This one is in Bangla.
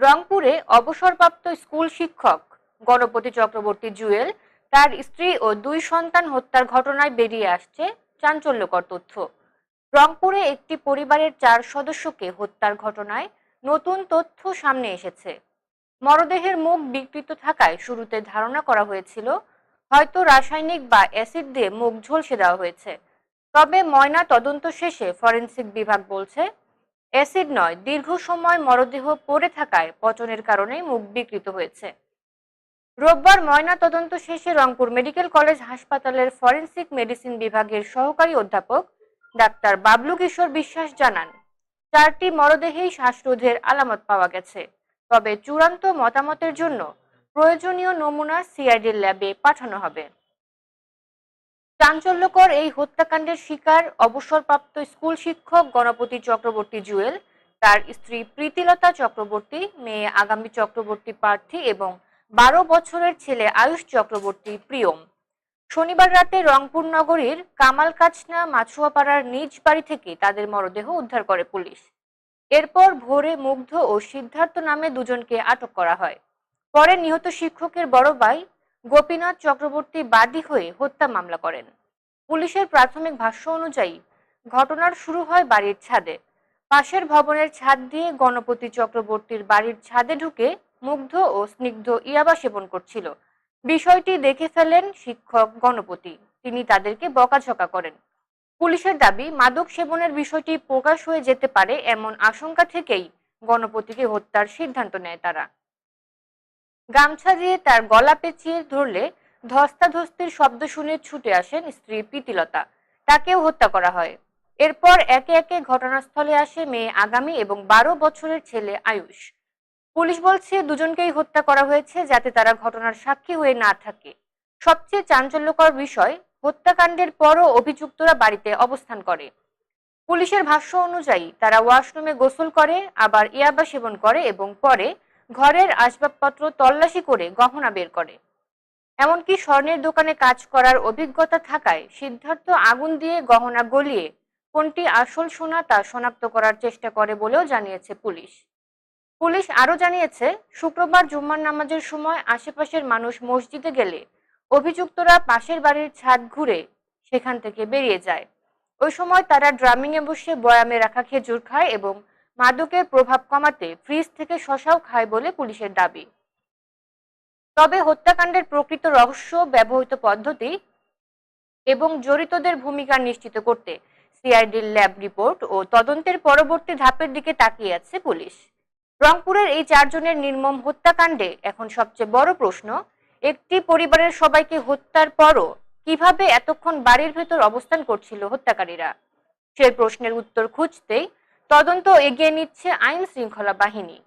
রংপুরে অবসরপ্রাপ্ত স্কুল শিক্ষক গণপতি চক্রবর্তী জুয়েল তার স্ত্রী ও 2 সন্তান হত্যার ঘটনায় বেরিয়ে আসছে চাঞ্চল্যকর তথ্য। রংপুরে একটি পরিবারের 4 সদস্যকে হত্যার ঘটনায় নতুন তথ্য সামনে এসেছে। মরদেহের মুখ বিকৃত থাকায় শুরুতে ধারণা করা হয়েছিল হয়তো রাসায়নিক বা অ্যাসিড দিয়ে মুখ ঝলসে দেওয়া হয়েছে। তবে ময়না তদন্ত শেষে ফরেনসিক বিভাগ বলছে অ্যাসিড নয়, দীর্ঘ সময় মরদেহ পড়ে থাকায় পচনের কারণে মুখ বিকৃত হয়েছে। রোববার ময়না তদন্ত শেষে রংপুর মেডিকেল কলেজ হাসপাতালের ফরেনসিক মেডিসিন বিভাগের সহকারী অধ্যাপক ডাক্তার বাবলু কিশোর বিশ্বাস জানান, 4টি মরদেহেই শ্বাসরোধের আলামত পাওয়া গেছে। তবে চূড়ান্ত মতামতের জন্য প্রয়োজনীয় নমুনা সিআইডির ল্যাবে পাঠানো হবে। চাঞ্চল্যকর এই হত্যাকাণ্ডের শিকার অবসরপ্রাপ্ত স্কুল শিক্ষক গণপতি চক্রবর্তী জুয়েল, তার স্ত্রী প্রীতিলতা চক্রবর্তী, মেয়ে আগামী চক্রবর্তী প্রার্থী এবং 12 বছরের ছেলে আয়ুষ চক্রবর্তী প্রিয়ম। শনিবার রাতে রংপুর নগরীর কামালকাচনা মাছুয়াপাড়ার নিজ বাড়ি থেকে তাদের মরদেহ উদ্ধার করে পুলিশ। এরপর ভোরে মুগ্ধ ও সিদ্ধার্থ নামে দুজনকে আটক করা হয়। পরে নিহত শিক্ষকের বড় ভাই গোপীনাথ চক্রবর্তী বাদী হয়ে হত্যা মামলা করেন। পুলিশের প্রাথমিক ভাষ্য অনুযায়ী ঘটনার শুরু হয় বাড়ির ছাদে। পাশের ভবনের ছাদ দিয়ে গণপতি চক্রবর্তীর বাড়ির ছাদে ঢুকে মুগ্ধ ও স্নিগ্ধ ইয়াবা সেবন করছিল। বিষয়টি দেখে ফেলেন শিক্ষক গণপতি। তিনি তাদেরকে বকাঝকা করেন। পুলিশের দাবি, মাদক সেবনের বিষয়টি প্রকাশ হয়ে যেতে পারে এমন আশঙ্কা থেকেই গণপতিকে হত্যার সিদ্ধান্ত নেয় তারা। গামছা দিয়ে তার গলা পেঁচিয়ে ধরলে ধস্তাধস্তির শব্দ শুনে ছুটে আসেন স্ত্রী প্রীতিলতা। তাকেও হত্যা করা হয়। এরপর একে একে ঘটনাস্থলে আসে মেয়ে আগামী এবং 12 বছরের ছেলে আয়ুষ। পুলিশ বলছে দুজনকেই হত্যা করা হয়েছে যাতে তারা ঘটনার সাক্ষী হয়ে না থাকে। সবচেয়ে চাঞ্চল্যকর বিষয়, হত্যাকাণ্ডের পরও অভিযুক্তরা বাড়িতে অবস্থান করে। পুলিশের ভাষ্য অনুযায়ী তারা ওয়াশরুমে গোসল করে, আবার ইয়াবা সেবন করে এবং পরে ঘরের আসবাবপত্র তল্লাশি করে গহনা বের করে। এমনকি স্বর্ণের দোকানে কাজ করার অভিজ্ঞতা থাকায় সিদ্ধার্থ আগুন দিয়ে গহনা গলিয়ে কোনটি আসল সোনা তা শনাক্ত করার চেষ্টা করে বলেও জানিয়েছে পুলিশ। পুলিশ আরও জানিয়েছে, শুক্রবার জুম্মার নামাজের সময় আশেপাশের মানুষ মসজিদে গেলে অভিযুক্তরা পাশের বাড়ির ছাদ ঘুরে সেখান থেকে বেরিয়ে যায়। ওই সময় তারা ড্রামিংয়ে বসে বয়ামে রাখা খেজুর খায় এবং মাদকের প্রভাব কমাতে ফ্রিজ থেকে শসাও খায় বলে পুলিশের দাবি। তবে হত্যাকাণ্ডের প্রকৃত রহস্য, ব্যবহৃত পদ্ধতি এবং জড়িতদের ভূমিকা নিশ্চিত করতে সিআইডির ল্যাব রিপোর্ট ও তদন্তের পরবর্তী ধাপের দিকে তাকিয়ে আছে পুলিশ। রংপুরের এই 4 জনের নির্মম হত্যাকাণ্ডে এখন সবচেয়ে বড় প্রশ্ন, একটি পরিবারের সবাইকে হত্যার পরও কিভাবে এতক্ষণ বাড়ির ভেতর অবস্থান করছিল হত্যাকারীরা? সেই প্রশ্নের উত্তর খুঁজতেই তদন্ত এগিয়ে নিচ্ছে আইন শৃঙ্খলা বাহিনী।